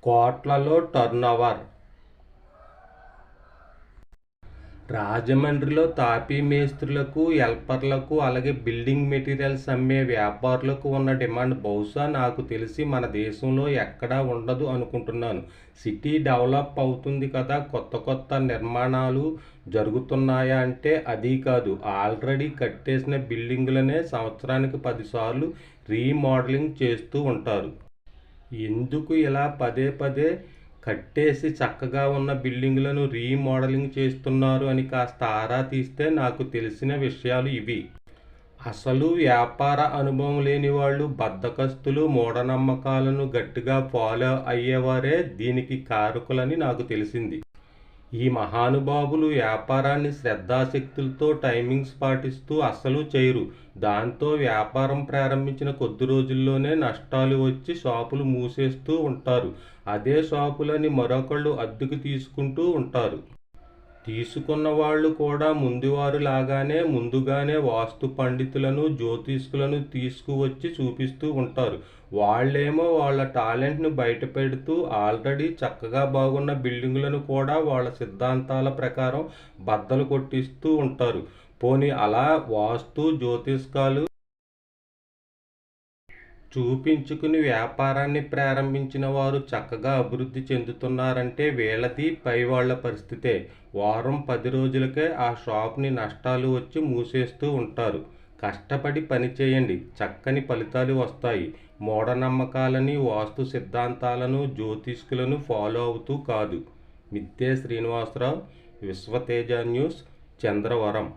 కోట్లలో టర్నోవర్. రాజమండ్రిలో తాపీ మేస్త్రులకు, హెల్పర్లకు, అలాగే బిల్డింగ్ మెటీరియల్స్ అమ్మే వ్యాపారులకు ఉన్న డిమాండ్ బహుశా నాకు తెలిసి మన దేశంలో ఎక్కడా ఉండదు అనుకుంటున్నాను. సిటీ డెవలప్ అవుతుంది కదా, కొత్త కొత్త నిర్మాణాలు జరుగుతున్నాయా అంటే అదీ కాదు. ఆల్రెడీ కట్టేసిన బిల్డింగులనే సంవత్సరానికి 10 సార్లు రీమోడలింగ్ చేస్తూ ఉంటారు. ఎందుకు ఇలా పదే పదే కట్టేసి చక్కగా ఉన్న బిల్డింగులను రీమోడలింగ్ చేస్తున్నారు అని కాస్త ఆరా తీస్తే నాకు తెలిసిన విషయాలు ఇవి. అసలు వ్యాపార అనుభవం లేని వాళ్ళు, బద్ధకస్తులు, మూఢనమ్మకాలను గట్టిగా ఫాలో అయ్యేవారే దీనికి కారకులని నాకు తెలిసింది. ఈ మహానుభావులు వ్యాపారాన్ని శ్రద్ధాశక్తులతో టైమింగ్స్ పాటిస్తూ అస్సలు చేయరు. దాంతో వ్యాపారం ప్రారంభించిన కొద్ది రోజుల్లోనే నష్టాలు వచ్చి షాపులు మూసేస్తూ ఉంటారు. అదే షాపులని మరొకళ్ళు అద్దెకు తీసుకుంటూ ఉంటారు. తీసుకున్న వాళ్ళు కూడా ముందువారు లాగానే ముందుగానే వాస్తు పండితులను, జ్యోతిష్కులను తీసుకువచ్చి చూపిస్తూ ఉంటారు. వాళ్ళేమో వాళ్ళ టాలెంట్ను బయటపెడుతూ ఆల్రెడీ చక్కగా బాగున్న బిల్డింగులను కూడా వాళ్ళ సిద్ధాంతాల ప్రకారం బద్దలు కొట్టిస్తూ ఉంటారు. పోనీ అలా వాస్తు జ్యోతిష్కాలు చూపించుకుని వ్యాపారాన్ని ప్రారంభించిన వారు చక్కగా అభివృద్ధి చెందుతున్నారంటే వీళ్ళది పైవాళ్ల పరిస్థితే. వారం 10 రోజులకే ఆ షాప్ని నష్టాలు వచ్చి మూసేస్తూ ఉంటారు. కష్టపడి పనిచేయండి, చక్కని ఫలితాలు వస్తాయి. మూఢనమ్మకాలని, వాస్తు సిద్ధాంతాలను, జ్యోతిష్కులను ఫాలో అవుతూ కాదు. మిద్దె శ్రీనివాసరావు, విశ్వతేజ న్యూస్, చంద్రవరం.